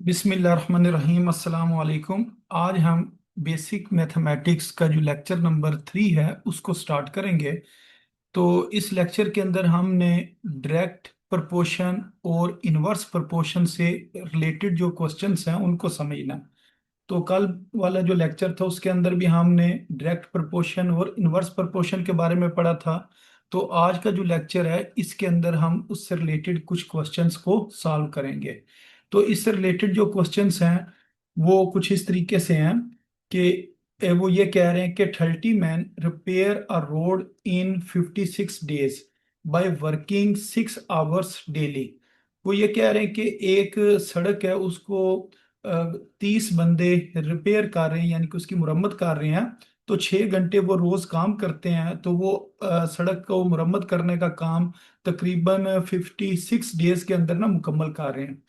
बिस्मिल्लाहिर्रहमानिर्रहीम अस्सलाम वालेकुम। आज हम बेसिक मैथमेटिक्स का जो लेक्चर नंबर 3 है उसको स्टार्ट करेंगे। तो इस लेक्चर के अंदर हमने डायरेक्ट प्रोपोर्शन और इनवर्स प्रोपोर्शन से रिलेटेड जो क्वेश्चंस हैं उनको समझना। तो कल वाला जो लेक्चर था उसके अंदर भी हमने डायरेक्ट प्रोपोर्शन और इनवर्स प्रोपोर्शन के बारे में पढ़ा था। तो आज का जो लेक्चर है इसके अंदर हम उससे रिलेटेड कुछ क्वेश्चंस को सॉल्व करेंगे। तो इससे रिलेटेड जो क्वेश्चंस हैं वो कुछ इस तरीके से हैं कि वो ये कह रहे हैं कि 30 man repair a road in 56 days by working 6 hours daily. वो ये कह रहे हैं कि एक सड़क है उसको 30 बंदे रिपेयर कर रहे हैं, यानी कि उसकी मुरम्मत कर रहे हैं। तो 6 घंटे वो रोज काम करते हैं, तो वो सड़क को मुरम्मत करने का काम तकरीबन 56 डेज के अंदर ना मुकम्मल कर रहे हैं।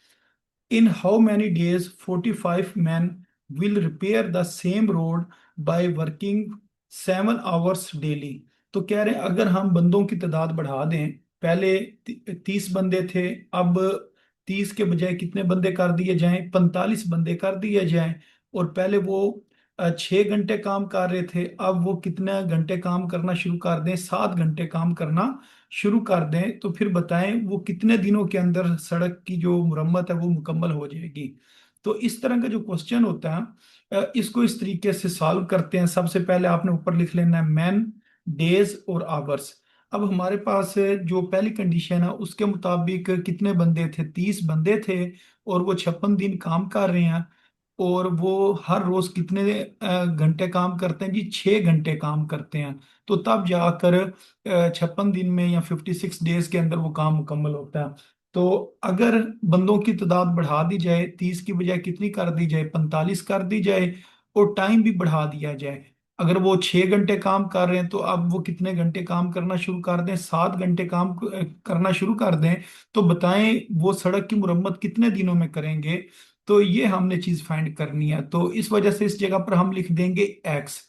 In how many days 45 man will repair the same road by working 7 hours daily. तो कह रहे हैं अगर हम बंदों की तादाद बढ़ा दें, पहले 30 बंदे थे, अब 30 के बजाय कितने बंदे कर दिए जाएं, 45 बंदे कर दिए जाएं। और पहले वो 6 घंटे काम कर रहे थे, अब वो कितने घंटे काम करना शुरू कर दें, 7 घंटे काम करना शुरू कर दें। तो फिर बताएं वो कितने दिनों के अंदर सड़क की जो मुरम्मत है वो मुकम्मल हो जाएगी। तो इस तरह का जो क्वेश्चन होता है इसको इस तरीके से सॉल्व करते हैं। सबसे पहले आपने ऊपर लिख लेना है मैन, डेज और आवर्स। अब हमारे पास जो पहली कंडीशन है उसके मुताबिक कितने बंदे थे, 30 बंदे थे और वो 56 दिन काम कर रहे हैं। और वो हर रोज कितने घंटे काम करते हैं जी, 6 घंटे काम करते हैं। तो तब जाकर 56 दिन में या 56 डेज के अंदर वो काम मुकम्मल होता है। तो अगर बंदों की तादाद बढ़ा दी जाए, 30 की बजाय कितनी कर दी जाए, 45 कर दी जाए, और टाइम भी बढ़ा दिया जाए। अगर वो 6 घंटे काम कर रहे हैं तो अब वो कितने घंटे काम करना शुरू कर दें, 7 घंटे काम करना शुरू कर दें। तो बताएं वो सड़क की मुरम्मत कितने दिनों में करेंगे। तो ये हमने चीज फाइंड करनी है, तो इस वजह से इस जगह पर हम लिख देंगे एक्स।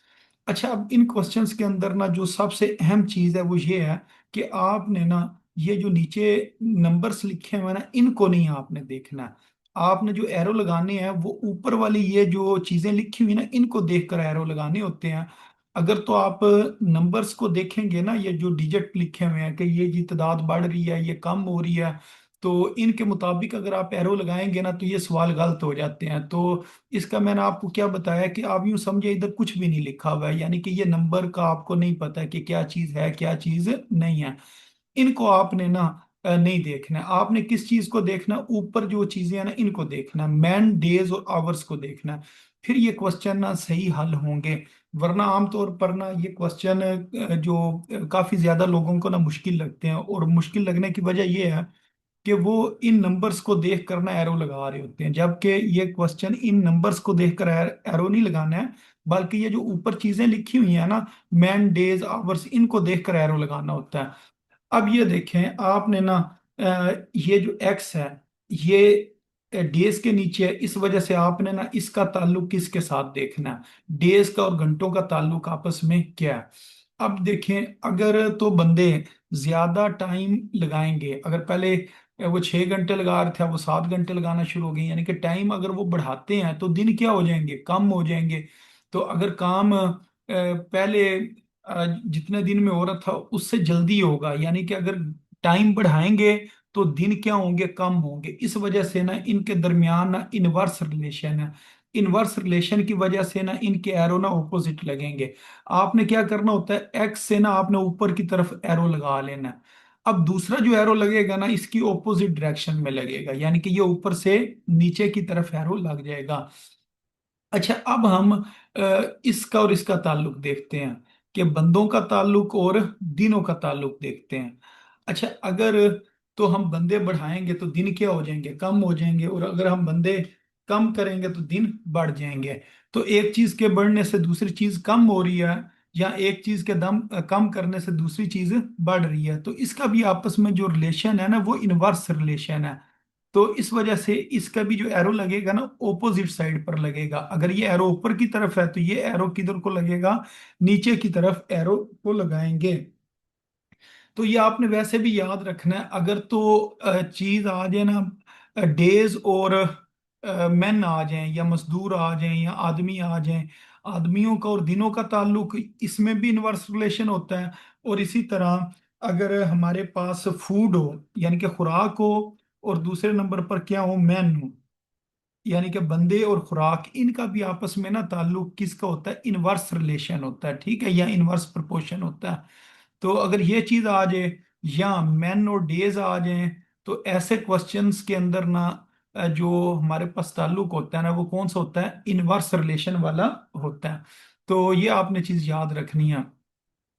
अच्छा, अब इन क्वेश्चंस के अंदर ना जो सबसे अहम चीज है वो ये है कि आपने ना ये जो नीचे नंबर्स लिखे हुए हैं ना इनको नहीं आपने देखना है। आपने जो एरो लगाने हैं वो ऊपर वाली ये जो चीजें लिखी हुई ना इनको देखकर एरो लगाने होते हैं। अगर तो आप नंबर्स को देखेंगे ना, ये जो डिजिट लिखे हुए हैं कि ये जी तादाद बढ़ रही है, ये कम हो रही है, तो इनके मुताबिक अगर आप एरो लगाएंगे ना तो ये सवाल गलत हो जाते हैं। तो इसका मैंने आपको क्या बताया कि आप यूं समझे इधर कुछ भी नहीं लिखा हुआ है, यानी कि ये नंबर का आपको नहीं पता है कि क्या चीज है क्या चीज नहीं है। इनको आपने ना नहीं देखना है। आपने किस चीज को देखना है, ऊपर जो चीजें हैं ना इनको देखना है, मैन, डेज और आवर्स को देखना है। फिर ये क्वेश्चन ना सही हल होंगे। वरना आमतौर पर ना ये क्वेश्चन जो काफी ज्यादा लोगों को ना मुश्किल लगते हैं, और मुश्किल लगने की वजह ये है कि वो इन नंबर्स को देख कर ना एरो लगा रहे होते हैं, जबकि ये क्वेश्चन इन नंबर्स को देखकर एरो नहीं लगाना है, बल्कि ये जो ऊपर चीजें लिखी हुई है ना, मैन, डेज, आवर्स, इनको देखकर एरो लगाना होता है। अब ये देखें आपने ना ये जो एक्स है ये डेज के नीचे है, इस वजह से आपने ना इसका ताल्लुक किसके साथ देखना है, डेज का और घंटों का ताल्लुक आपस में क्या है। अब देखें अगर तो बंदे ज्यादा टाइम लगाएंगे, अगर पहले वो 6 घंटे लगा रहे थे अब वो 7 घंटे लगाना शुरू हो गए, यानी कि टाइम अगर वो बढ़ाते हैं तो दिन क्या हो जाएंगे, कम हो जाएंगे। तो अगर काम पहले जितने दिन में हो रहा था उससे जल्दी होगा, यानी कि अगर टाइम बढ़ाएंगे तो दिन क्या होंगे, कम होंगे। इस वजह से ना इनके दरमियान ना इनवर्स रिलेशन है। इनवर्स रिलेशन की वजह से ना इनके एरो ना ऑपोजिट लगेंगे। आपने क्या करना होता है, एक्स से ना आपने ऊपर की तरफ एरो लगा लेना है। अब दूसरा जो एरो लगेगा ना इसकी ऑपोजिट डायरेक्शन में लगेगा, यानी कि ये ऊपर से नीचे की तरफ एरो लग जाएगा। अच्छा, अब हम इसका और इसका ताल्लुक देखते हैं कि बंदों का ताल्लुक और दिनों का ताल्लुक देखते हैं। अच्छा, अगर तो हम बंदे बढ़ाएंगे तो दिन क्या हो जाएंगे, कम हो जाएंगे, और अगर हम बंदे कम करेंगे तो दिन बढ़ जाएंगे। तो एक चीज के बढ़ने से दूसरी चीज कम हो रही है, या एक चीज के दम कम करने से दूसरी चीज बढ़ रही है, तो इसका भी आपस में जो रिलेशन है ना वो इनवर्स रिलेशन है। तो इस वजह से इसका भी जो एरो लगेगा ना ओपोजिट साइड पर लगेगा। अगर ये एरो ऊपर की तरफ है तो ये एरो किधर को लगेगा, नीचे की तरफ एरो को लगाएंगे। तो ये आपने वैसे भी याद रखना है। अगर तो चीज आ जाए ना डेज और मैन आ जाएं या मजदूर आ जाएं या आदमी आ जाएं, आदमियों का और दिनों का ताल्लुक, इसमें भी इनवर्स रिलेशन होता है। और इसी तरह अगर हमारे पास फूड हो यानी कि खुराक हो, और दूसरे नंबर पर क्या हो, मैन हो, यानी कि बंदे और खुराक, इनका भी आपस में ना ताल्लुक किसका होता है, इनवर्स रिलेशन होता है, ठीक है, या इनवर्स प्रोपोर्शन होता है। तो अगर ये चीज आ जाए या मैन और डेज आ जाए, तो ऐसे क्वेश्चंस के अंदर ना जो हमारे पास ताल्लुक होता है ना, वो कौन सा होता है, इनवर्स रिलेशन वाला होता है। तो ये आपने चीज याद रखनी है।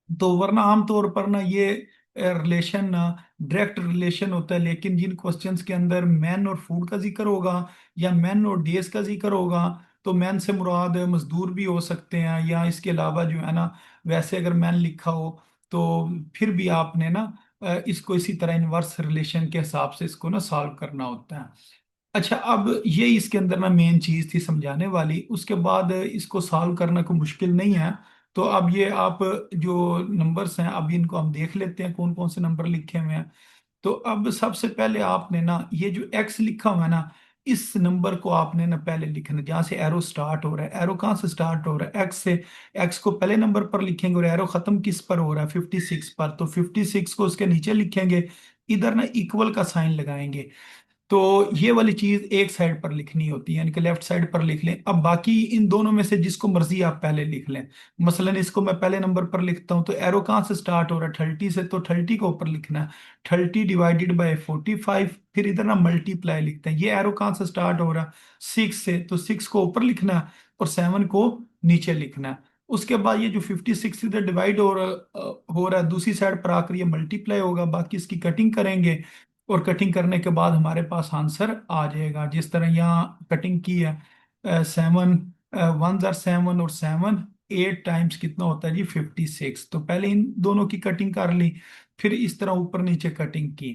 तो वरना आमतौर पर ना ये रिलेशन ना डायरेक्ट रिलेशन होता है, लेकिन जिन क्वेश्चंस के अंदर मैन और फूड का जिक्र होगा या मैन और डेज का जिक्र होगा, तो मैन से मुराद मजदूर भी हो सकते हैं, या इसके अलावा जो है ना, वैसे अगर मैन लिखा हो तो फिर भी आपने ना इसको इसी तरह इनवर्स रिलेशन के हिसाब से इसको ना सॉल्व करना होता है। अच्छा, अब ये इसके अंदर ना मेन चीज थी समझाने वाली, उसके बाद इसको सॉल्व करना कोई मुश्किल नहीं है। तो अब ये आप जो नंबर्स हैं, अब इनको हम देख लेते हैं कौन कौन से नंबर लिखे हुए हैं। तो अब सबसे पहले आपने ना ये जो एक्स लिखा हुआ है ना, इस नंबर को आपने ना पहले लिखना है, जहाँ से एरो स्टार्ट हो रहा है। एरो कहाँ से स्टार्ट हो रहा है, एक्स से। एक्स को पहले नंबर पर लिखेंगे, और एरो खत्म किस पर हो रहा है, 56 पर, तो 56 को उसके नीचे लिखेंगे। इधर ना इक्वल का साइन लगाएंगे। तो ये वाली चीज एक साइड पर लिखनी होती है, यानी कि लेफ्ट साइड पर लिख लें। अब बाकी इन दोनों में से जिसको मर्जी आप पहले लिख लें। मसलन इसको मैं पहले नंबर पर लिखता हूं, तो एरो कहाँ से स्टार्ट हो रहा है, 30 से, तो 30 को ऊपर लिखना है। 30 डिवाइडेड बाय 45, फिर इधर ना मल्टीप्लाई लिखते हैं। ये एरो कहाँ से स्टार्ट हो रहा है, 6 से, तो 6 को ऊपर लिखना है और 7 को नीचे लिखना है। उसके बाद ये जो 56 इधर डिवाइड हो रहा है, दूसरी साइड पर आकर ये मल्टीप्लाई होगा, बाकी इसकी कटिंग करेंगे। और कटिंग करने के बाद हमारे पास आंसर आ जाएगा, जिस तरह यहाँ कटिंग की है। 7, 1 जार 7, और 7 8 टाइम्स कितना होता है जी, 56। तो पहले इन दोनों की कटिंग कर ली, फिर इस तरह ऊपर नीचे कटिंग की।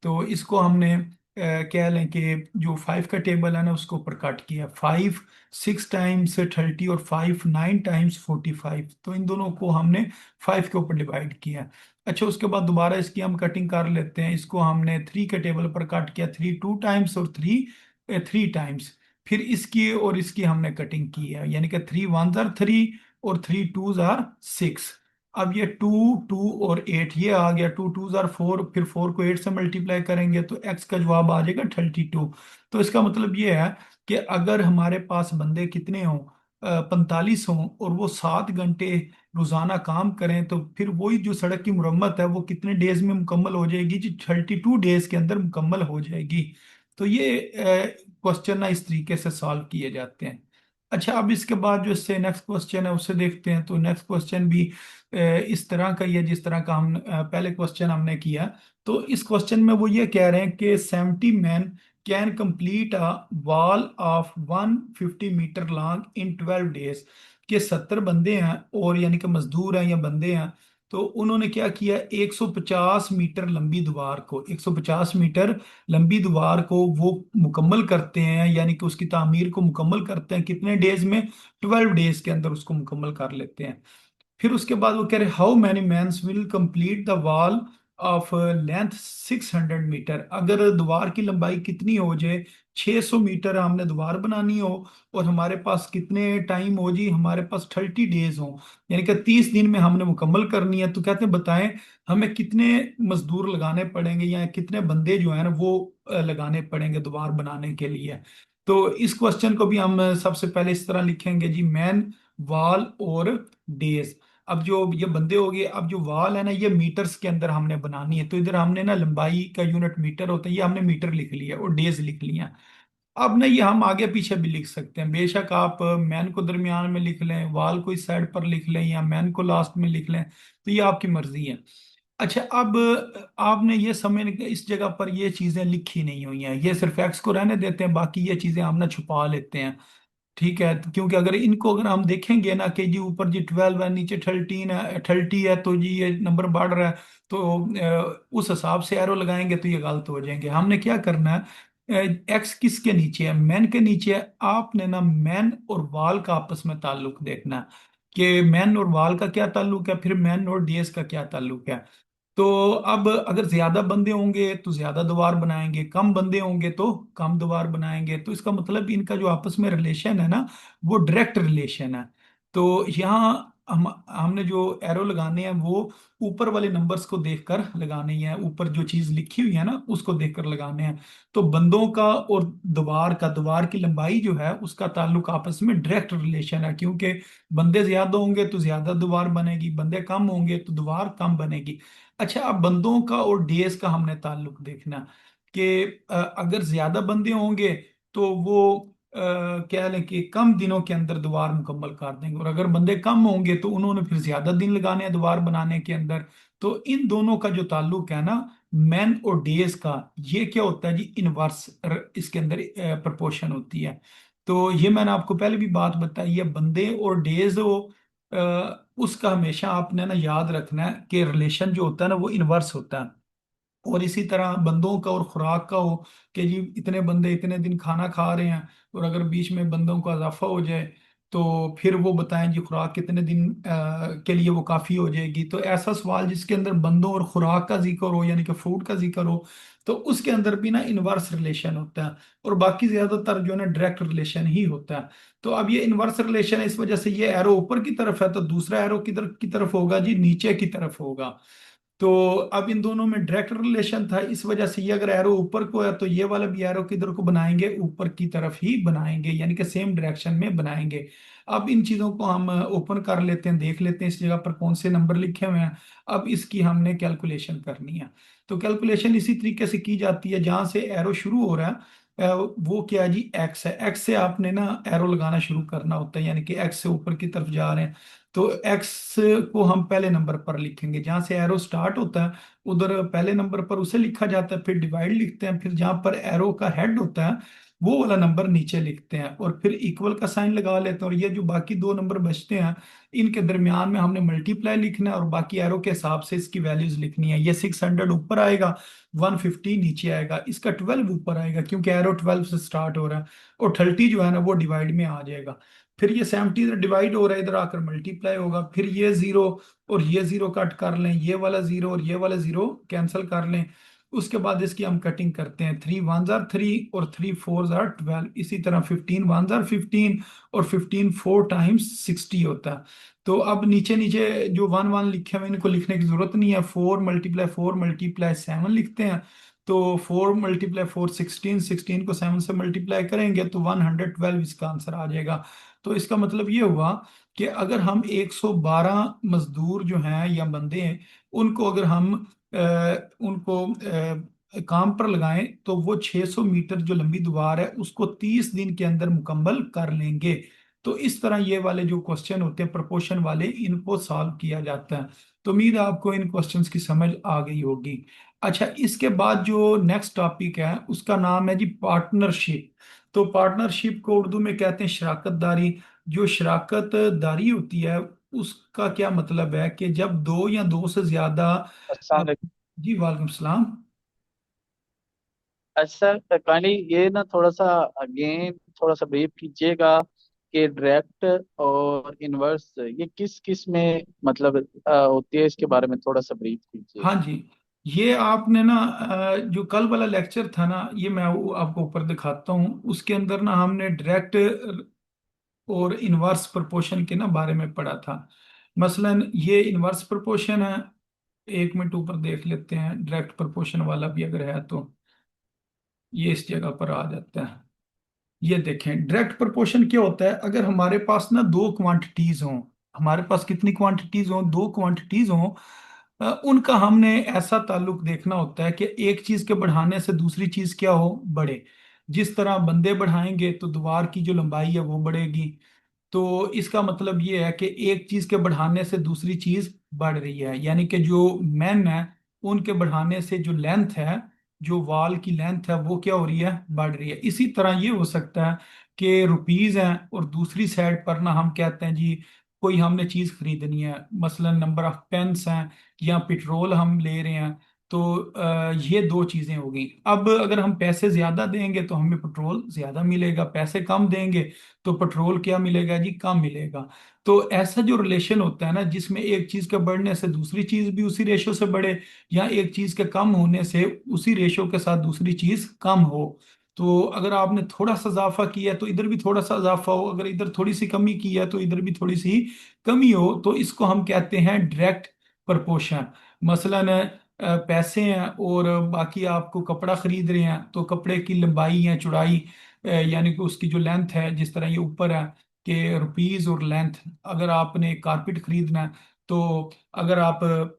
तो इसको हमने कह लें कि जो 5 का टेबल है ना, उसको ऊपर कट किया। 5 6 टाइम्स 30, और 5 9 टाइम्स 45, तो इन दोनों को हमने 5 के ऊपर डिवाइड किया। अच्छा, उसके बाद दोबारा इसकी हम कटिंग कर लेते हैं। इसको हमने 3 के टेबल पर कट किया, 3 2 टाइम्स, और 3 टाइम्स। फिर इसकी और इसकी हमने कटिंग की है, यानी कि 3 1 जार 3, और 3 2 जार 6। अब ये 2 2 और 8 ये आ गया, 2 2 जार 4, फिर 4 को 8 से मल्टीप्लाई करेंगे तो एक्स का जवाब आ जाएगा 32। तो इसका मतलब ये है कि अगर हमारे पास बंदे कितने हों, 45 हों, और वो 7 घंटे रोजाना काम करें, तो फिर वही जो सड़क की मुरम्मत है वो कितने डेज में मुकम्मल हो जाएगी जी, 32 डेज के अंदर मुकम्मल हो जाएगी। तो ये क्वेश्चन ना इस तरीके से सॉल्व किए जाते हैं। अच्छा, अब इसके बाद जो इससे नेक्स्ट क्वेश्चन है उसे देखते हैं। तो नेक्स्ट क्वेश्चन भी इस तरह का ही है जिस तरह का हम पहले क्वेश्चन हमने किया। तो इस क्वेश्चन में वो ये कह रहे हैं कि 70 man can complete a wall of 150 metre long in 12 days. के 70 बंदे हैं, और यानी कि मजदूर हैं या बंदे हैं, तो उन्होंने क्या किया, 150 मीटर लंबी दीवार को, 150 मीटर लंबी दीवार को वो मुकम्मल करते हैं, यानी कि उसकी तामीर को मुकम्मल करते हैं कितने डेज में, 12 डेज के अंदर उसको मुकम्मल कर लेते हैं। फिर उसके बाद वो कह रहे how many mans will complete the wall of length 600 metre. अगर दीवार की लंबाई कितनी हो जाए, 600 मीटर हमने दीवार बनानी हो, और हमारे पास कितने टाइम हो जी, हमारे पास 30 डेज हो, यानी कि 30 दिन में हमने मुकम्मल करनी है। तो कहते हैं बताएं हमें कितने मजदूर लगाने पड़ेंगे, या कितने बंदे जो है ना वो लगाने पड़ेंगे दीवार बनाने के लिए। तो इस क्वेश्चन को भी हम सबसे पहले इस तरह लिखेंगे जी, मैन, वॉल और डेज। अब जो ये बंदे हो गए, अब जो वॉल है ना, ये मीटर्स के अंदर हमने बनानी है, तो इधर हमने ना लंबाई का यूनिट मीटर होता है, ये हमने मीटर लिख लिया और डेज लिख लिया। अब ना ये हम आगे पीछे भी लिख सकते हैं, बेशक आप मैन को दरमियान में लिख लें, वॉल को इस साइड पर लिख लें, या मैन को लास्ट में लिख लें, तो ये आपकी मर्जी है। अच्छा, अब आपने ये समझ के इस जगह पर ये चीजें लिखी नहीं हुई हैं, ये सिर्फ एक्स को रहने देते हैं, बाकी ये चीजें हम ना छुपा लेते हैं। ठीक है, तो क्योंकि अगर इनको अगर हम देखेंगे ना कि जी ऊपर जी 12 है, नीचे 13 है, 30 है, तो जी ये नंबर बढ़ रहा है, तो उस हिसाब से एरो लगाएंगे तो ये गलत हो जाएंगे। हमने क्या करना है, एक्स किसके नीचे है, मैन के नीचे है। आपने ना मैन और वाल का आपस में ताल्लुक देखना है कि मैन और वाल का क्या ताल्लुक है, फिर मैन और डेज का क्या ताल्लुक है। तो अब अगर ज्यादा बंदे होंगे तो ज्यादा दीवार बनाएंगे, कम बंदे होंगे तो कम दीवार बनाएंगे। तो इसका मतलब इनका जो आपस में रिलेशन है ना, वो डायरेक्ट रिलेशन है। तो यहाँ हमने जो एरो लगाने हैं वो ऊपर वाले नंबर्स को देखकर लगाने हैं, ऊपर जो चीज लिखी हुई है ना उसको देखकर लगाने हैं। तो बंदों का और दीवार की लंबाई जो है उसका ताल्लुक आपस में डायरेक्ट रिलेशन है, क्योंकि बंदे ज्यादा होंगे तो ज्यादा दीवार बनेगी, बंदे कम होंगे तो दीवार कम बनेगी। अच्छा, अब बंदों का और डेज का हमने ताल्लुक देखना कि अगर ज्यादा बंदे होंगे तो वो कह लें कि कम दिनों के अंदर दीवार मुकम्मल कर देंगे, और अगर बंदे कम होंगे तो उन्होंने फिर ज्यादा दिन लगाने हैं दीवार बनाने के अंदर। तो इन दोनों का जो ताल्लुक है ना, मैन और डेज का, ये क्या होता है जी, इनवर्स इसके अंदर प्रोपोर्शन होती है। तो ये मैंने आपको पहले भी बात बताई है, बंदे और डेज हो उसका हमेशा आपने ना याद रखना है कि रिलेशन जो होता है ना वो इनवर्स होता है। और इसी तरह बंदों का और खुराक का हो कि जी इतने बंदे इतने दिन खाना खा रहे हैं, और अगर बीच में बंदों का इजाफा हो जाए तो फिर वो बताएं जी खुराक कितने दिन के लिए वो काफ़ी हो जाएगी। तो ऐसा सवाल जिसके अंदर बंदों और खुराक का जिक्र हो, यानी कि फूड का जिक्र हो, तो उसके अंदर भी ना इनवर्स रिलेशन होता है। और बाकी ज्यादातर जो है ना डायरेक्ट रिलेशन ही होता है। तो अब ये इनवर्स रिलेशन है, इस वजह से ये एरो ऊपर की तरफ है तो दूसरा एरो किधर की तरफ होगा जी, नीचे की तरफ होगा। तो अब इन दोनों में डायरेक्ट रिलेशन था, इस वजह से ये अगर एरो ऊपर को है तो ये वाला भी एरो किधर को बनाएंगे, ऊपर की तरफ ही बनाएंगे, यानी कि सेम डायरेक्शन में बनाएंगे। अब इन चीजों को हम ओपन कर लेते हैं, देख लेते हैं इस जगह पर कौन से नंबर लिखे हुए हैं। अब इसकी हमने कैलकुलेशन करनी है। तो कैलकुलेशन इसी तरीके से की जाती है, जहां से एरो शुरू हो रहा है वो क्या है जी, एक्स है। एक्स से आपने ना एरो लगाना शुरू करना होता है, यानी कि एक्स से ऊपर की तरफ जा रहे हैं। तो एक्स को हम पहले नंबर पर लिखेंगे, जहां से एरो स्टार्ट होता है उधर पहले नंबर पर उसे लिखा जाता है, फिर डिवाइड लिखते हैं, फिर जहां पर एरो का हेड होता है वो वाला नंबर नीचे लिखते हैं, और फिर इक्वल का साइन लगा लेते हैं। और ये जो बाकी दो नंबर बचते हैं इनके दरमियान में हमने मल्टीप्लाई लिखना है, और बाकी एरो के हिसाब से इसकी वैल्यूज लिखनी है। ये 600 ऊपर आएगा, 150 नीचे आएगा, इसका 12 ऊपर आएगा क्योंकि एरो 12 से स्टार्ट हो रहा है, और 30 जो है ना वो डिवाइड में आ जाएगा। फिर ये 70 इधर डिवाइड हो रहा है, इधर आकर मल्टीप्लाई होगा, फिर ये जीरो और ये जीरो कट कर लें, ये वाला जीरो और ये वाला जीरो कैंसिल कर लें। उसके बाद इसकी हम कटिंग करते हैं, 3 वन जार 3 और 3 फोर जार 12, इसी तरह 15 वन जार 15 और 15 फोर टाइम्स 60 होता है। तो अब नीचे नीचे जो वन वन लिखे हुए हैं, इनको लिखने की जरूरत नहीं है, 4 × 4 × 7 लिखते हैं। तो 4 × 4 16, 16 को 7 से मल्टीप्लाई करेंगे तो 112 इसका आंसर आ जाएगा। तो इसका मतलब ये हुआ कि अगर हम 112 मजदूर जो हैं या बंदे हैं, उनको अगर हम उनको काम पर लगाएं तो वो 600 मीटर जो लंबी दीवार है उसको 30 दिन के अंदर मुकम्मल कर लेंगे। तो इस तरह ये वाले जो क्वेश्चन होते हैं प्रोपोर्शन वाले, इनको सॉल्व किया जाता है। तो उम्मीद है आपको इन क्वेश्चंस की समझ आ गई होगी। अच्छा, इसके बाद जो नेक्स्ट टॉपिक है उसका नाम है जी पार्टनरशिप। तो पार्टनरशिप को उर्दू में कहते हैं शराकत दारी। जो शराकत दारी होती है उसका क्या मतलब है कि जब दो या दो से ज्यादा अस्सलाम अ, वालेकुम। जी वालेकुम सलाम। अच्छा, काइंडली ये ना थोड़ा सा अगेन थोड़ा सा ब्रीफ कीजिएगा कि डायरेक्ट और इनवर्स ये किस किस में मतलब होती है, इसके बारे में थोड़ा सा ब्रीफ कीजिए। हाँ जी, ये आपने ना जो कल वाला लेक्चर था ना, ये मैं आपको ऊपर दिखाता हूँ, उसके अंदर ना हमने डायरेक्ट और इनवर्स प्रोपोर्शन के ना बारे में पढ़ा था। मसलन ये इनवर्स प्रोपोर्शन है, 1 मिनट ऊपर देख लेते हैं, डायरेक्ट प्रोपोर्शन वाला भी अगर है तो ये इस जगह पर आ जाता है। ये देखें, डायरेक्ट प्रोपोर्शन क्या होता है, अगर हमारे पास ना दो क्वांटिटीज हों, हमारे पास कितनी क्वांटिटीज हों, दो क्वांटिटीज हों, उनका हमने ऐसा ताल्लुक देखना होता है कि एक चीज के बढ़ाने से दूसरी चीज क्या हो, बढ़े। जिस तरह बंदे बढ़ाएंगे तो दीवार की जो लंबाई है वो बढ़ेगी। तो इसका मतलब ये है कि एक चीज के बढ़ाने से दूसरी चीज बढ़ रही है, यानी कि जो मैन है उनके बढ़ाने से जो लेंथ है, जो वॉल की लेंथ है वो क्या हो रही है, बढ़ रही है। इसी तरह ये हो सकता है कि रुपीज हैं और दूसरी साइड पर ना हम कहते हैं जी कोई हमने चीज खरीदनी है, मसलन नंबर ऑफ पेन्स हैं या पेट्रोल हम ले रहे हैं, तो ये दो चीजें हो गई। अब अगर हम पैसे ज्यादा देंगे तो हमें पेट्रोल ज्यादा मिलेगा, पैसे कम देंगे तो पेट्रोल क्या मिलेगा जी, कम मिलेगा। तो ऐसा जो रिलेशन होता है ना, जिसमें एक चीज के बढ़ने से दूसरी चीज भी उसी रेशो से बढ़े, या एक चीज के कम होने से उसी रेशो के साथ दूसरी चीज कम हो। तो अगर आपने थोड़ा सा इजाफा किया है तो इधर भी थोड़ा सा इजाफा हो, अगर इधर थोड़ी सी कमी की है तो इधर भी थोड़ी सी कमी हो। तो इसको हम कहते हैं डायरेक्ट प्रपोर्शन। मसलन पैसे हैं और बाकी आपको कपड़ा खरीद रहे हैं, तो कपड़े की लंबाई या चौड़ाई, यानी कि उसकी जो लेंथ है, जिस तरह ये ऊपर है कि रुपीज और लेंथ। अगर आपने कारपेट खरीदना है तो अगर आप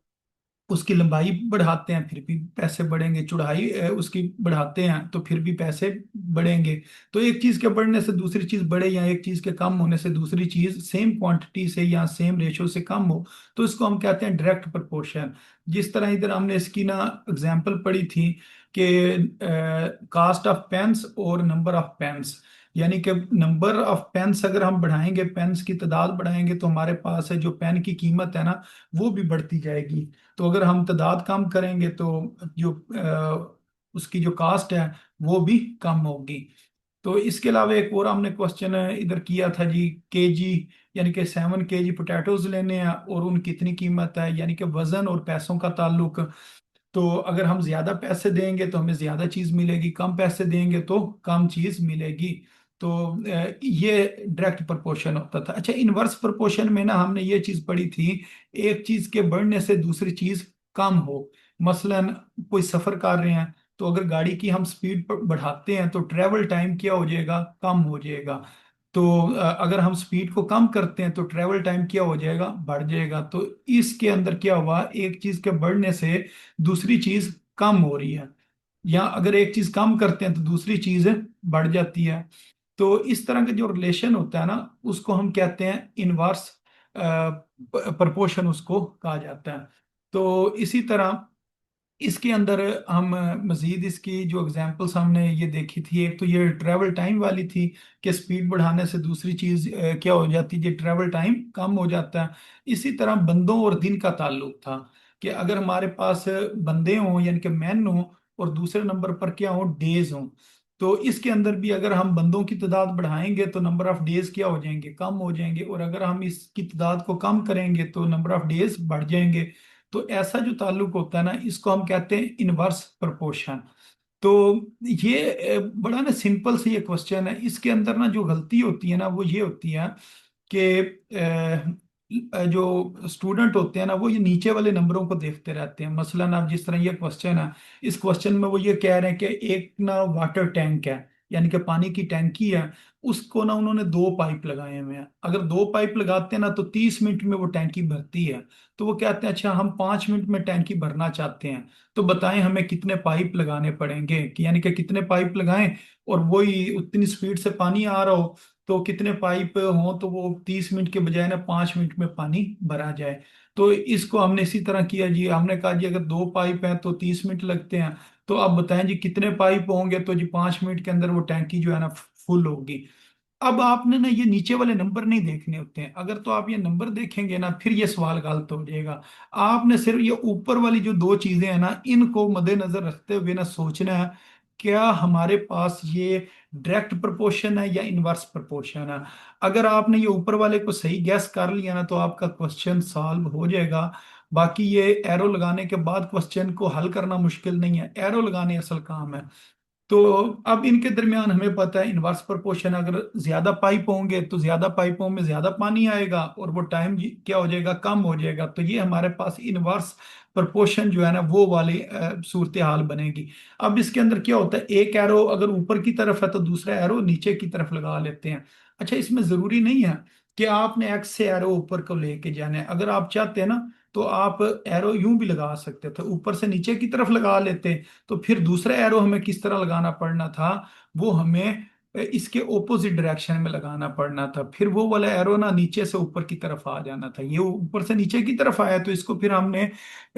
उसकी लंबाई बढ़ाते हैं फिर भी पैसे बढ़ेंगे, चौड़ाई उसकी बढ़ाते हैं तो फिर भी पैसे बढ़ेंगे। तो एक चीज के बढ़ने से दूसरी चीज बढ़े, या एक चीज के कम होने से दूसरी चीज सेम क्वांटिटी से या सेम रेशो से कम हो, तो इसको हम कहते हैं डायरेक्ट प्रोपोर्शन। जिस तरह इधर हमने इसकी ना एग्जांपल पढ़ी थी कि कास्ट ऑफ पेन्स और नंबर ऑफ पेन्स, यानी कि नंबर ऑफ पेन्स अगर हम बढ़ाएंगे, पेन्स की तादाद बढ़ाएंगे, तो हमारे पास है जो पेन की कीमत है ना, वो भी बढ़ती जाएगी। तो अगर हम तादाद कम करेंगे तो जो उसकी जो कास्ट है वो भी कम होगी। तो इसके अलावा एक और हमने क्वेश्चन इधर किया था जी, केजी, यानी कि 7 केजी पोटैटोज लेने हैं और उनकी कितनी कीमत है, यानी कि वजन और पैसों का ताल्लुक। तो अगर हम ज्यादा पैसे देंगे तो हमें ज्यादा चीज मिलेगी, कम पैसे देंगे तो कम चीज मिलेगी। तो ये डायरेक्ट प्रोपोर्शन होता था। अच्छा, इनवर्स प्रोपोर्शन में ना हमने ये चीज पढ़ी थी, एक चीज के बढ़ने से दूसरी चीज कम हो। मसलन कोई सफर कर रहे हैं, तो अगर गाड़ी की हम स्पीड बढ़ाते हैं तो ट्रेवल टाइम क्या हो जाएगा, कम हो जाएगा। तो अगर हम स्पीड को कम करते हैं तो ट्रेवल टाइम क्या हो जाएगा, बढ़ जाएगा। तो इसके अंदर क्या हुआ, एक चीज के बढ़ने से दूसरी चीज कम हो रही है, या अगर एक चीज कम करते हैं तो दूसरी चीज बढ़ जाती है। तो इस तरह का जो रिलेशन होता है ना, उसको हम कहते हैं इनवर्स प्रपोर्शन, उसको कहा जाता है। तो इसी तरह इसके अंदर हम मजीद इसकी जो एग्जांपल्स हमने ये देखी थी, एक तो ये ट्रैवल टाइम वाली थी कि स्पीड बढ़ाने से दूसरी चीज क्या हो जाती है, ट्रैवल टाइम कम हो जाता है। इसी तरह बंदों और दिन का ताल्लुक था कि अगर हमारे पास बंदे हों यानी कि मैन हों, और दूसरे नंबर पर क्या हो, डेज हों, तो इसके अंदर भी अगर हम बंदों की तादाद बढ़ाएंगे तो नंबर ऑफ डेज क्या हो जाएंगे, कम हो जाएंगे, और अगर हम इसकी तादाद को कम करेंगे तो नंबर ऑफ डेज बढ़ जाएंगे। तो ऐसा जो ताल्लुक होता है ना, इसको हम कहते हैं इनवर्स प्रोपोर्शन। तो ये बड़ा ना सिंपल सी ये क्वेश्चन है। इसके अंदर ना जो गलती होती है ना वो ये होती है कि जो स्टूडेंट होते हैं ना, वो ये नीचे वाले नंबरों को देखते रहते हैं। मसलन आप जिस तरह ये क्वेश्चन है, इस क्वेश्चन में वो ये कह रहे हैं कि एक ना वाटर टैंक है, यानी कि पानी की टैंकी है, उसको ना उन्होंने दो पाइप लगाए हुए हैं। अगर दो पाइप लगाते हैं ना तो 30 मिनट में वो टैंकी भरती है। तो वो कहते हैं अच्छा हम 5 मिनट में टैंकी भरना चाहते हैं, तो बताएं हमें कितने पाइप लगाने पड़ेंगे, कि यानी कि कितने पाइप लगाएं, और वही उतनी स्पीड से पानी आ रहा हो, तो कितने पाइप हों तो वो 30 मिनट के बजाय ना 5 मिनट में पानी भरा जाए। तो इसको हमने इसी तरह किया जी, हमने कहा जी अगर दो पाइप हैं तो 30 मिनट लगते हैं, तो अब बताएं जी कितने पाइप होंगे, तो जी 5 मिनट के अंदर वो टैंकी जो है ना फुल होगी। अब आपने ना ये नीचे वाले नंबर नहीं देखने होते हैं, अगर तो आप ये नंबर देखेंगे ना फिर ये सवाल गलत हो जाएगा। आपने सिर्फ ये ऊपर वाली जो दो चीजें हैं ना, इनको मद्देनजर रखते हुए ना सोचना है, क्या हमारे पास ये डायरेक्ट प्रोपोर्शन है या इनवर्स प्रोपोर्शन है। अगर आपने ये ऊपर वाले को सही गैस कर लिया ना तो आपका क्वेश्चन सॉल्व हो जाएगा। बाकी ये एरो लगाने के बाद क्वेश्चन को हल करना मुश्किल नहीं है, एरो लगाने असल काम है। तो अब इनके दरमियान हमें पता है इनवर्स प्रोपोर्शन, अगर ज्यादा पाइप होंगे तो ज्यादा पाइपों में ज्यादा पानी आएगा और वो टाइम क्या हो जाएगा, कम हो जाएगा। तो ये हमारे पास इनवर्स प्रोपोर्शन जो है ना वो वाली सूरत हाल बनेगी। अब इसके अंदर क्या होता है, एक एरो अगर ऊपर की तरफ है तो दूसरा एरो नीचे की तरफ लगा लेते हैं। अच्छा, इसमें जरूरी नहीं है कि आपने एक्स से एरो ऊपर को लेके जाना है। अगर आप चाहते हैं ना तो आप एरो यूं भी लगा सकते थे, ऊपर से नीचे की तरफ लगा लेते। तो फिर दूसरा एरो हमें किस तरह लगाना पड़ना था, वो हमें इसके ओपोजिट डायरेक्शन में लगाना पड़ना था। फिर वो वाला एरो ना नीचे से ऊपर की तरफ आ जाना था, ये ऊपर से नीचे की तरफ आया तो इसको फिर हमने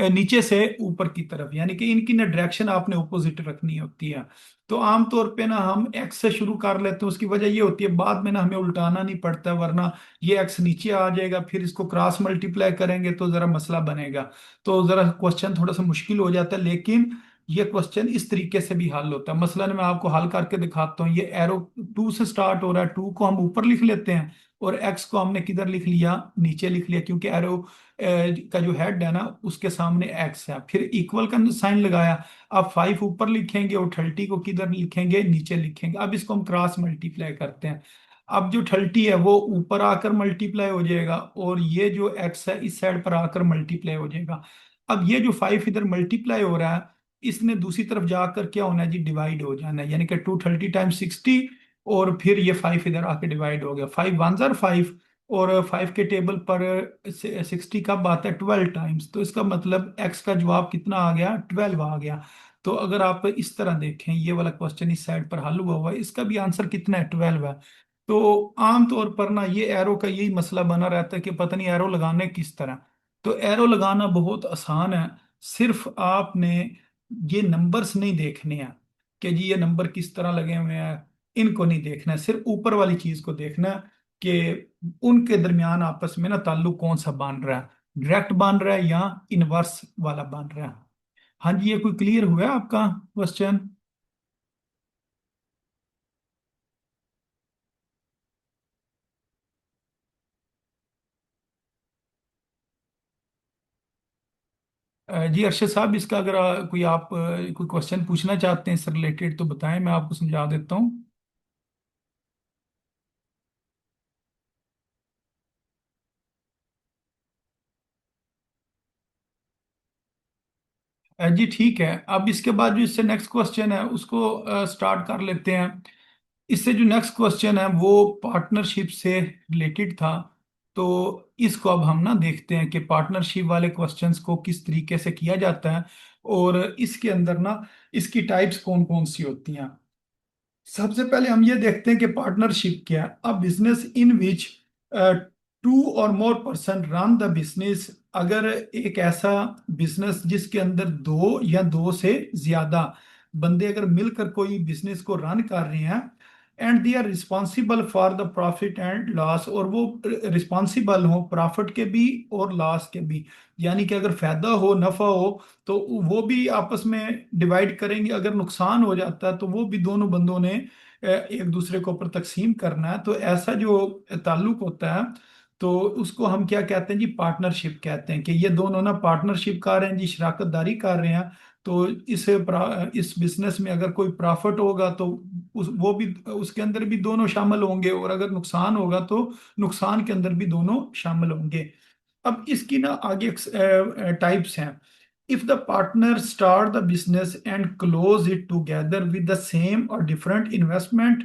नीचे से ऊपर की तरफ, यानी कि इनकी ना डायरेक्शन आपने ओपोजिट रखनी होती है। तो आमतौर पे ना हम एक्स से शुरू कर लेते हैं, उसकी वजह ये होती है बाद में ना हमें उल्टाना नहीं पड़ता, वरना ये एक्स नीचे आ जाएगा, फिर इसको क्रॉस मल्टीप्लाई करेंगे तो जरा मसला बनेगा। तो जरा क्वेश्चन थोड़ा सा मुश्किल हो जाता है, लेकिन ये क्वेश्चन इस तरीके से भी हल होता है। मसलन मैं आपको हल करके दिखाता हूँ। ये एरो टू से स्टार्ट हो रहा है, टू को हम ऊपर लिख लेते हैं और एक्स को हमने किधर लिख लिया, नीचे लिख लिया, क्योंकि एरो का जो हेड है ना उसके सामने एक्स है। फिर इक्वल का साइन लगाया। अब 5 ऊपर लिखेंगे और 30 को किधर लिखेंगे, नीचे लिखेंगे। अब इसको हम क्रॉस मल्टीप्लाई करते हैं। अब जो 30 है वो ऊपर आकर मल्टीप्लाई हो जाएगा और ये जो एक्स है इस साइड पर आकर मल्टीप्लाई हो जाएगा। अब ये जो 5 इधर मल्टीप्लाई हो रहा है, इसने दूसरी तरफ जाकर क्या होना है जी, डिवाइड हो जाना है, यानी कि 230 टाइम्स 60, और फिर ये 5 इधर आके डिवाइड हो गया। 5 वन जार 5, और 5 के टेबल पर 60 कब आता है, 12 टाइम्स। तो इसका मतलब एक्स का जवाब कितना आ गया, 12 आ गया। तो अगर आप इस तरह देखें, ये वाला क्वेश्चन इस साइड पर हल हुआ हुआ है, इसका भी आंसर कितना है, 12 है। तो आमतौर पर ना ये एरो का यही मसला बना रहता है कि पता नहीं एरो लगाने किस तरह। तो एरो लगाना बहुत आसान है। सिर्फ आपने ये नंबर्स नहीं देखने हैं कि जी ये नंबर किस तरह लगे हुए हैं, इनको नहीं देखना है, सिर्फ ऊपर वाली चीज को देखना है कि उनके दरमियान आपस में ना ताल्लुक कौन सा बन रहा है, डायरेक्ट बन रहा है या इनवर्स वाला बन रहा है। हाँ जी, ये कोई क्लियर हुआ है आपका क्वेश्चन? जी अरशद साहब, इसका अगर कोई आप कोई क्वेश्चन पूछना चाहते हैं इससे रिलेटेड तो बताएं, मैं आपको समझा देता हूँ। जी ठीक है, अब इसके बाद जो इससे नेक्स्ट क्वेश्चन है उसको स्टार्ट कर लेते हैं। इससे जो नेक्स्ट क्वेश्चन है वो पार्टनरशिप से रिलेटेड था। तो इसको अब हम ना देखते हैं कि पार्टनरशिप वाले क्वेश्चंस को किस तरीके से किया जाता है, और इसके अंदर ना इसकी टाइप्स कौन कौन सी होती हैं। सबसे पहले हम ये देखते हैं कि पार्टनरशिप क्या है। A business in which to और more person run the business. अगर एक ऐसा बिजनेस जिसके अंदर दो या दो से ज्यादा बंदे अगर मिलकर कोई बिजनेस को रन कर रहे हैं, and they are responsible for the profit and loss, और वो रिस्पॉन्सिबल हो प्रॉफिट के भी और लॉस के भी, यानी कि अगर फायदा हो नफा हो तो वो भी आपस में डिवाइड करेंगे, अगर नुकसान हो जाता है तो वो भी दोनों बंदों ने एक दूसरे के ऊपर तकसीम करना है। तो ऐसा जो ताल्लुक होता है तो उसको हम क्या कहते हैं जी, पार्टनरशिप कहते हैं, कि ये दोनों ना पार्टनरशिप कर रहे हैं जी, शराकतदारी कर रहे हैं। तो इस बिजनेस में अगर कोई प्रॉफिट होगा तो वो भी उसके अंदर भी दोनों शामिल होंगे, और अगर नुकसान होगा तो नुकसान के अंदर भी दोनों शामिल होंगे। अब इसकी ना आगे टाइप्स हैं। If the partner start the business and close it together with the same और different investment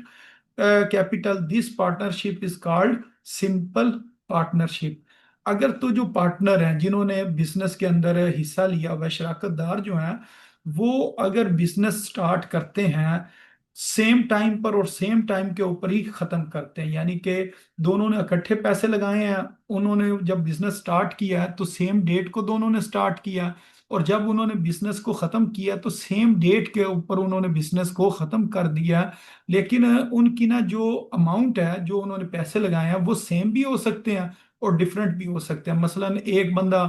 capital, this partnership is called simple partnership. अगर तो जो पार्टनर हैं जिन्होंने बिजनेस के अंदर हिस्सा लिया हुआ है, शराकतदार जो हैं, वो अगर बिजनेस स्टार्ट करते हैं सेम टाइम पर और सेम टाइम के ऊपर ही खत्म करते हैं, यानी कि दोनों ने इकट्ठे पैसे लगाए हैं, उन्होंने जब बिजनेस स्टार्ट किया है तो सेम डेट को दोनों ने स्टार्ट किया, और जब उन्होंने बिजनेस को खत्म किया तो सेम डेट के ऊपर उन्होंने बिजनेस को खत्म कर दिया। लेकिन उनकी ना जो अमाउंट है, जो उन्होंने पैसे लगाए हैं, वो सेम भी हो सकते हैं और डिफरेंट भी हो सकते हैं। मसलन एक बंदा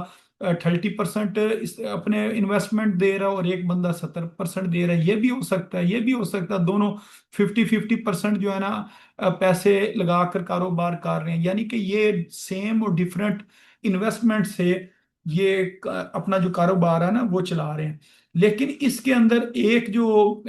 30% अपने इन्वेस्टमेंट दे रहा है और एक बंदा 70% दे रहा है, ये भी हो सकता है, ये भी हो सकता है। दोनों 50-50% जो है ना पैसे लगाकर कारोबार कर रहे हैं, यानी कि ये सेम और डिफरेंट इन्वेस्टमेंट से ये अपना जो कारोबार है ना वो चला रहे हैं। लेकिन इसके अंदर एक जो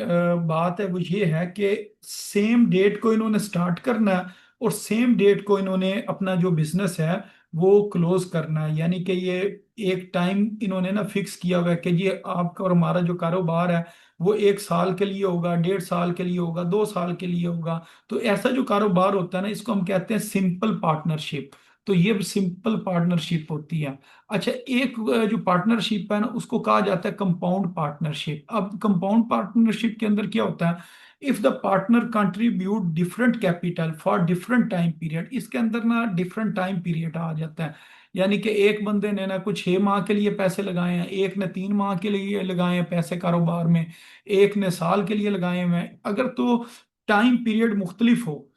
बात है वो ये है कि सेम डेट को इन्होंने स्टार्ट करना है और सेम डेट को इन्होंने अपना जो बिजनेस है वो क्लोज करना है, यानी कि ये एक टाइम इन्होंने ना फिक्स किया हुआ है कि ये आपका और हमारा जो कारोबार है वो 1 साल के लिए होगा, 1.5 साल के लिए होगा, 2 साल के लिए होगा। तो ऐसा जो कारोबार होता है ना इसको हम कहते हैं सिंपल पार्टनरशिप। तो ये सिंपल पार्टनरशिप होती है। अच्छा, एक जो पार्टनरशिप है ना उसको कहा जाता है कंपाउंड पार्टनरशिप। अब कंपाउंड पार्टनरशिप के अंदर क्या होता है if the partner contribute different capital for different time period, इसके अंदर ना डिफरेंट टाइम पीरियड आ जाता है। यानी कि एक बंदे ने ना कुछ 6 माह के लिए पैसे लगाए हैं, एक ने 3 माह के लिए लगाए हैं पैसे कारोबार में, एक ने साल के लिए लगाए हुए हैं। अगर तो टाइम पीरियड मुख्तलिफ हो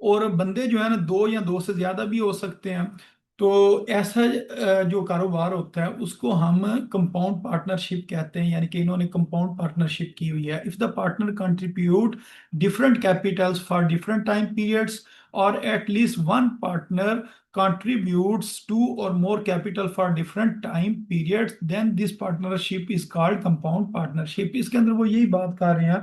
और बंदे जो है ना दो या दो से ज्यादा भी हो सकते हैं, तो ऐसा जो कारोबार होता है उसको हम कंपाउंड पार्टनरशिप कहते हैं। यानी कि इन्होंने कंपाउंड पार्टनरशिप की हुई है। If the partner contribute different capitals for different time periods, और at least one partner contributes two or more capital for different time periods, then this partnership is called compound partnership। इसके अंदर वो यही बात कर रहे हैं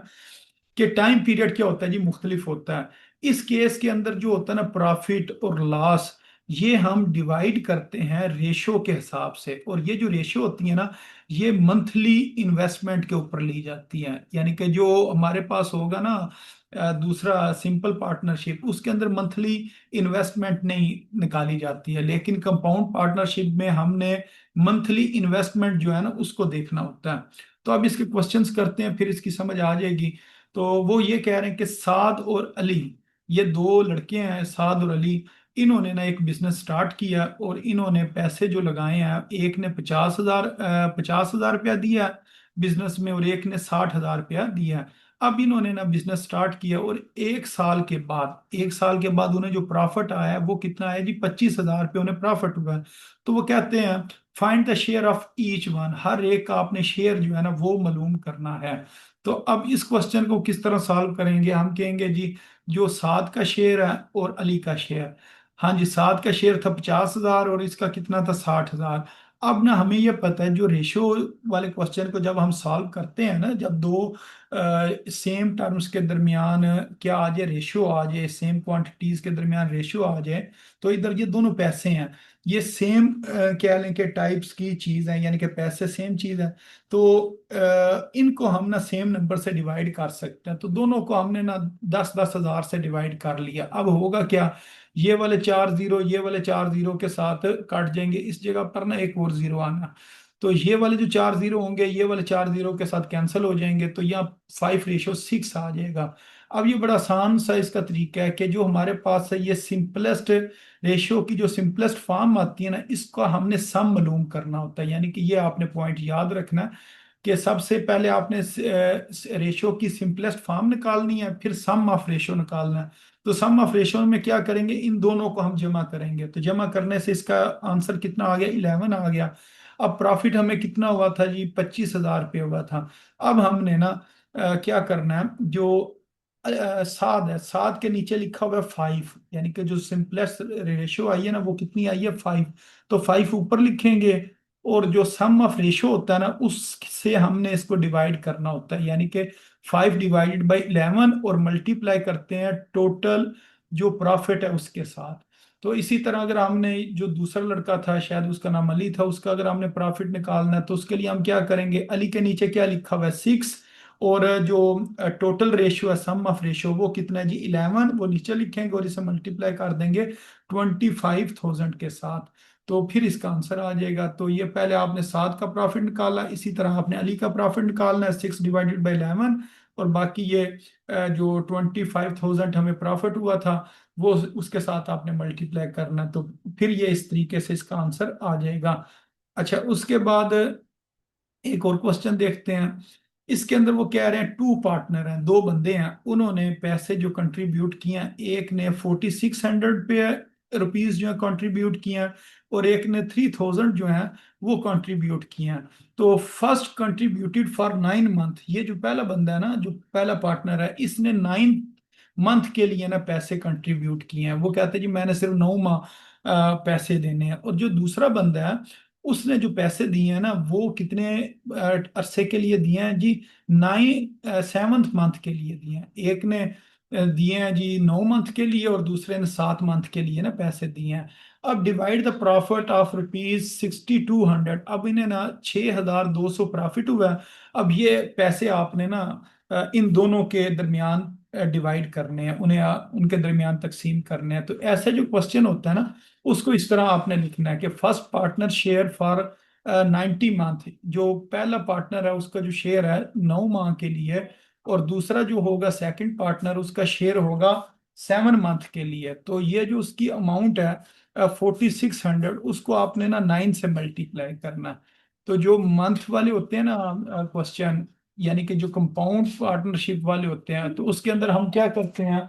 कि टाइम पीरियड क्या होता है जी, मुख्तलिफ होता है। इस केस के अंदर जो होता है ना प्रॉफिट और लॉस, ये हम डिवाइड करते हैं रेशो के हिसाब से। और ये जो रेशो होती है ना, ये मंथली इन्वेस्टमेंट के ऊपर ली जाती है। यानी कि जो हमारे पास होगा ना दूसरा सिंपल पार्टनरशिप, उसके अंदर मंथली इन्वेस्टमेंट नहीं निकाली जाती है, लेकिन कंपाउंड पार्टनरशिप में हमने मंथली इन्वेस्टमेंट जो है ना उसको देखना होता है। तो अब इसके क्वेश्चंस करते हैं, फिर इसकी समझ आ जाएगी। तो वो ये कह रहे हैं कि साद और अली, ये दो लड़के हैं साद और अली, इन्होंने ना एक बिजनेस स्टार्ट किया और इन्होंने पैसे जो लगाए हैं, एक ने 50,000 रुपया दिया बिजनेस में और एक ने 60,000 रुपया दिया। अब इन्होंने ना बिजनेस स्टार्ट किया और 1 साल के बाद उन्हें जो प्रॉफिट आया है वो कितना है जी, 25,000 रुपये उन्हें प्रॉफिट हुआ है। तो वो कहते हैं find the share of each one, हर एक का आपने शेयर जो है ना वो मालूम करना है। तो अब इस क्वेश्चन को किस तरह सॉल्व करेंगे, हम कहेंगे जी जो साद का शेयर है और अली का शेयर। हाँ जी, साद का शेयर था 50,000 और इसका कितना था 60,000। अब ना हमें ये पता है जो रेशो वाले क्वेश्चन को जब हम सॉल्व करते हैं ना, जब दो सेम टर्म्स के दरमियान क्या आ जाए, रेशो आ जाए, सेम क्वांटिटीज के दरमियान रेशो आ जाए, तो इधर ये दोनों पैसे हैं, ये सेम कह लें कि टाइप्स की चीज है, यानी कि पैसे सेम चीज है। तो इनको हम ना सेम नंबर से डिवाइड कर सकते हैं। तो दोनों को हमने ना 10-10 हज़ार से डिवाइड कर लिया। अब होगा क्या, ये वाले 4 जीरो ये वाले 4 जीरो के साथ कट जाएंगे, इस जगह पर ना एक और जीरो आना। तो ये वाले जो 4 जीरो होंगे ये वाले 4 जीरो के साथ कैंसिल हो जाएंगे, तो यहाँ 5:6 आ जाएगा। अब ये बड़ा आसान सा इसका तरीका है कि जो हमारे पास है ये सिंपलेस्ट रेशियो की जो सिंपलेस्ट फॉर्म आती है ना, इसका हमने सम मालूम करना होता है। यानी कि ये आपने पॉइंट याद रखना कि सबसे पहले आपने रेशियो की सिंपलेस्ट फॉर्म निकालनी है, फिर सम ऑफ रेशियो निकालना है। तो सम ऑफ रेशियो में क्या करेंगे, इन दोनों को हम जमा करेंगे। तो जमा करने से इसका आंसर कितना आ गया, 11 आ गया। अब प्रॉफिट हमें कितना हुआ था जी, 25,000 रुपये हुआ था। अब हमने ना क्या करना है, जो साद है, साद के नीचे लिखा हुआ है 5, यानी कि जो सिंपलेस्ट रेशियो आई है ना वो कितनी आई है 5। तो 5 ऊपर लिखेंगे और जो सम ऑफ रेशियो होता है ना उससे हमने इसको डिवाइड करना होता है। यानी कि 5/11 और मल्टीप्लाई करते हैं टोटल जो प्रॉफिट है उसके साथ। तो इसी तरह अगर हमने जो दूसरा लड़का था, शायद उसका नाम अली था, उसका अगर हमने प्रॉफिट निकालना है तो उसके लिए हम क्या करेंगे, अली के नीचे क्या लिखा हुआ है 6, और जो टोटल रेशियो है सम ऑफ रेशियो वो कितना है जी 11, वो नीचे लिखेंगे और इसे मल्टीप्लाई कर देंगे 25,000 के साथ। तो फिर इसका आंसर आ जाएगा। तो ये पहले आपने सात का प्रॉफिट निकाला, इसी तरह आपने अली का प्रॉफिट निकालना है 6/11, और बाकी ये जो 25,000 हमें प्रॉफिट हुआ था वो उसके साथ आपने मल्टीप्लाई करना है। तो फिर ये इस तरीके से इसका आंसर आ जाएगा। अच्छा, उसके बाद एक और क्वेश्चन देखते हैं। इसके अंदर वो कह रहे हैं टू पार्टनर हैं, दो बंदे हैं, उन्होंने पैसे जो कंट्रीब्यूट किए हैं, एक ने 4,600 पे रुपीज जो है कंट्रीब्यूट किए हैं और एक ने 3,000 जो है वो कंट्रीब्यूट किए हैं। तो फर्स्ट कंट्रीब्यूटेड फॉर 9 मंथ, ये जो पहला बंदा है ना, जो पहला पार्टनर है, इसने 9 मंथ के लिए ना पैसे कंट्रीब्यूट किए हैं। वो कहते हैं जी मैंने सिर्फ 9 माह पैसे देने हैं। और जो दूसरा बंदा है उसने जो पैसे दिए हैं ना वो कितने अरसे के लिए दिए हैं जी, 7th मंथ के लिए दिए हैं। एक ने दिए हैं जी 9 मंथ के लिए और दूसरे ने 7 मंथ के लिए ना पैसे दिए हैं। अब divide the profit of rupees 6,200, अब इन्हें ना 6,200 प्रॉफिट हुआ है। अब ये पैसे आपने ना इन दोनों के दरमियान डिवाइड करने हैं, उन्हें उनके दरमियान तकसीम करने हैं। तो ऐसे जो क्वेश्चन होता है ना उसको इस तरह आपने लिखना है कि first partner share for 90 month, जो पहला पार्टनर है उसका जो शेयर है 9 माह के लिए और दूसरा जो होगा सेकंड पार्टनर, उसका शेयर होगा 7 मंथ के लिए। तो ये जो उसकी अमाउंट है 4600, उसको आपने ना 9 से मल्टीप्लाई करना है। तो जो मंथ वाले होते हैं ना क्वेश्चन, यानी कि जो कंपाउंड पार्टनरशिप वाले होते हैं, तो उसके अंदर हम क्या करते हैं,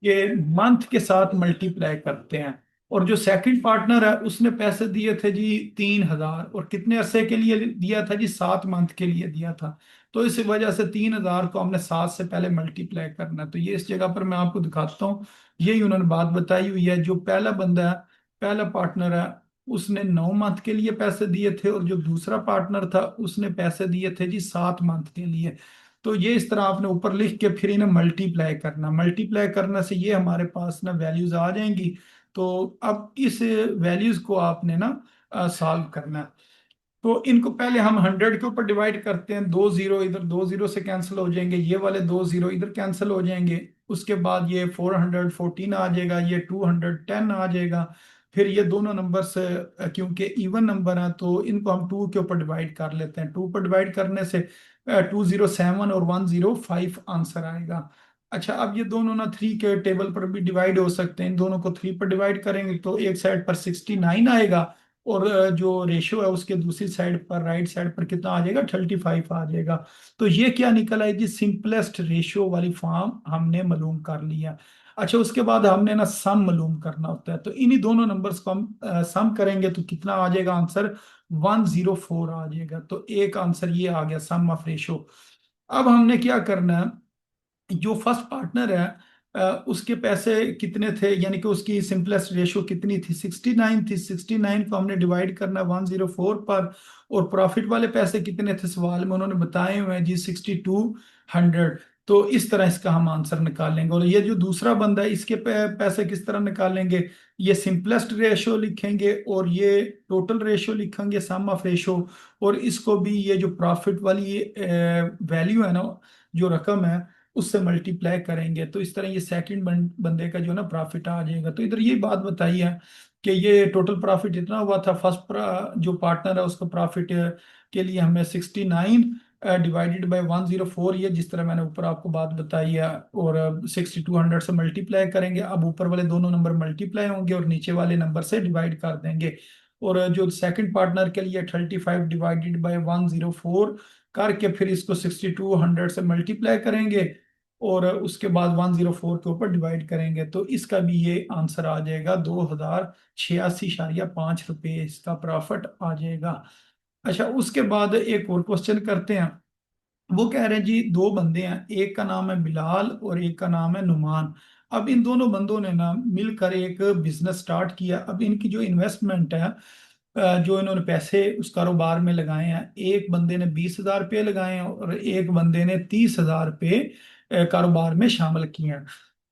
ये मंथ के साथ मल्टीप्लाई करते हैं। और जो सेकंड पार्टनर है उसने पैसे दिए थे जी 3000, और कितने अरसे के लिए दिया था जी, 7 मंथ के लिए दिया था। तो इस वजह से 3000 को हमने 7 से पहले मल्टीप्लाई करना है। तो ये इस जगह पर मैं आपको दिखाता हूँ, यही उन्होंने बात बताई हुई है। जो पहला बंदा है, पहला पार्टनर है, उसने 9 मंथ के लिए पैसे दिए थे, और जो दूसरा पार्टनर था उसने पैसे दिए थे जी 7 मंथ के लिए। तो ये इस तरह आपने ऊपर लिख के फिर इन्हें मल्टीप्लाई करना, मल्टीप्लाई करने से ये हमारे पास ना वैल्यूज आ जाएंगी। तो अब इस वैल्यूज को आपने ना सॉल्व करना है। तो इनको पहले हम 100 के ऊपर डिवाइड करते हैं, 2 जीरो इधर, 2 जीरो से कैंसिल हो जाएंगे, ये वाले 2 जीरो इधर कैंसिल हो जाएंगे। उसके बाद ये 414 आ जाएगा, ये 210 आ जाएगा। फिर ये दोनों नंबर्स क्योंकि इवन नंबर है तो इनको हम 2 के ऊपर डिवाइड कर लेते हैं। 2 पर डिवाइड करने से 207 और 105 आंसर आएगा। अच्छा, अब ये दोनों ना 3 के टेबल पर भी डिवाइड हो सकते हैं, इन दोनों को 3 पर डिवाइड करेंगे तो एक साइड पर 69 आएगा, और जो रेशियो है उसके दूसरी साइड पर, राइट साइड पर कितना आ जाएगा, 35 आ जाएगा। तो ये क्या निकल आएगी, सिंपलेस्ट रेशियो वाली फॉर्म हमने मालूम कर लिया। अच्छा, उसके बाद हमने ना सम मालूम करना होता है, तो इन्हीं दोनों नंबर्स को हम सम करेंगे तो कितना आ जाएगा आंसर, 104 आ जाएगा। तो एक आंसर ये आ गया, सम ऑफ रेशियो। अब हमने क्या करना है, जो फर्स्ट पार्टनर है उसके पैसे कितने थे, यानी कि उसकी सिंपलेस्ट रेशियो कितनी थी, 69 थी। 69 को हमने डिवाइड करना 104 पर। और प्रॉफिट वाले पैसे कितने थे, सवाल में उन्होंने बताए हुए हैं जी 6200। तो इस तरह इसका हम आंसर निकालेंगे। और ये जो दूसरा बंदा है, इसके पैसे किस तरह निकालेंगे, ये सिंपलेस्ट रेशियो लिखेंगे, और ये टोटल रेशियो लिखेंगे, सम ऑफ रेशियो। और इसको भी ये जो प्रॉफिट वाली वैल्यू है ना, जो रकम है, उससे मल्टीप्लाई करेंगे। तो इस तरह ये सेकंड बंदे का जो है ना प्रॉफिट आ जाएगा। तो इधर ये बात बताई है कि ये टोटल प्रॉफिट इतना हुआ था, फर्स्ट जो पार्टनर है उसका प्रॉफिट के लिए हमें 69 डिवाइडेड बाय 104, ये जिस तरह मैंने ऊपर आपको बात बताई है, और 6200 से मल्टीप्लाई करेंगे। अब ऊपर वाले दोनों नंबर मल्टीप्लाई होंगे और नीचे वाले नंबर से डिवाइड कर देंगे। और जो सेकंड पार्टनर के लिए 35 डिवाइडेड बाय 104 करके फिर इसको 6200 से मल्टीप्लाई करेंगे, और उसके बाद 104 के ऊपर डिवाइड करेंगे। तो इसका भी ये आंसर आ जाएगा, 2086.5 रुपये इसका प्रॉफिट आ जाएगा। अच्छा, उसके बाद एक और क्वेश्चन करते हैं। वो कह रहे हैं जी, दो बंदे हैं, एक का नाम है बिलाल और एक का नाम है नुमान। अब इन दोनों बंदों ने ना मिलकर एक बिजनेस स्टार्ट किया। अब इनकी जो इन्वेस्टमेंट है, जो इन्होंने पैसे उस कारोबार में लगाए हैं, एक बंदे ने 20,000 रुपये लगाए हैं और एक बंदे ने 30,000 रुपये कारोबार में शामिल किए हैं।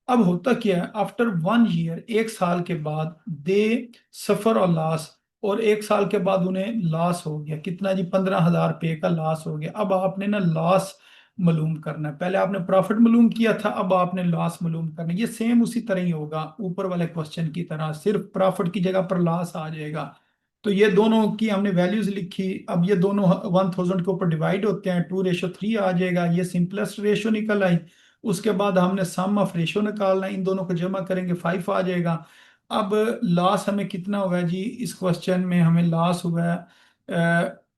अब होता क्या है, आफ्टर 1 ईयर, 1 साल के बाद दे सफर और लॉस, और 1 साल के बाद उन्हें लॉस हो गया, कितना जी, 15,000 रुपये का लॉस हो गया। अब आपने ना लॉस मालूम करना है, पहले आपने प्रॉफिट मालूम किया था, अब आपने लॉस मालूम करना है। ये सेम उसी तरह ही होगा ऊपर वाले क्वेश्चन की तरह, सिर्फ प्रॉफिट की जगह पर लॉस आ जाएगा। तो ये दोनों की हमने वैल्यूज लिखी। अब ये दोनों 1000 के ऊपर डिवाइड होते हैं, 2:3 आ जाएगा, ये सिंपलेस्ट रेशियो निकल आई। उसके बाद हमने सम ऑफ रेशियो निकालना है, इन दोनों को जमा करेंगे 5 आ जाएगा। अब लॉस हमें कितना हुआ है जी, इस क्वेश्चन में हमें लॉस हुआ है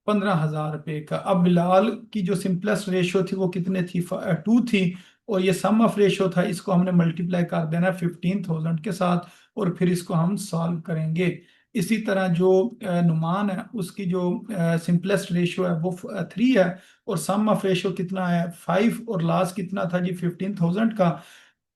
15,000 रुपये का। अब बिलाल की जो सिंपलेस्ट रेशियो थी वो कितने थी, 2 थी। और ये सम ऑफ रेशियो था, इसको हमने मल्टीप्लाई कर देना है 15,000 के साथ, और फिर इसको हम सॉल्व करेंगे। इसी तरह जो नुमान है, उसकी जो सिंपलेस्ट रेशियो है वो 3 है, और सम ऑफ रेशियो कितना है, 5, और लास्ट कितना था जी, 15,000 का।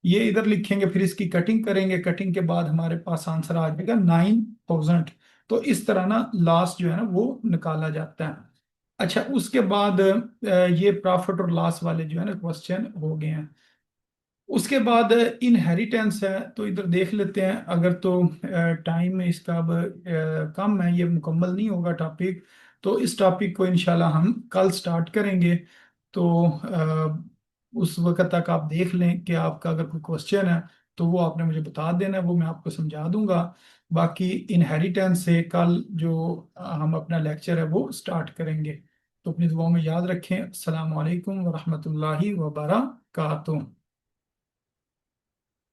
ये इधर लिखेंगे, फिर इसकी कटिंग करेंगे, कटिंग के बाद हमारे पास आंसर आ जाएगा 9,000। तो इस तरह ना लास्ट जो है ना वो निकाला जाता है। अच्छा, उसके बाद ये प्रॉफिट और लॉस वाले जो है ना क्वेश्चन हो गए हैं। उसके बाद इनहेरिटेंस है, तो इधर देख लेते हैं। अगर तो टाइम में इसका अब कम है, ये मुकम्मल नहीं होगा टॉपिक, तो इस टॉपिक को इंशाल्लाह हम कल स्टार्ट करेंगे। तो उस वक्त तक आप देख लें कि आपका अगर कोई क्वेश्चन है तो वो आपने मुझे बता देना है, वो मैं आपको समझा दूंगा। बाकी इनहेरिटेंस से कल जो हम अपना लेक्चर है वो स्टार्ट करेंगे। तो अपनी दुआओं में याद रखें। अस्सलाम वालेकुम वरहमतुल्लाहि वबरकातुहू।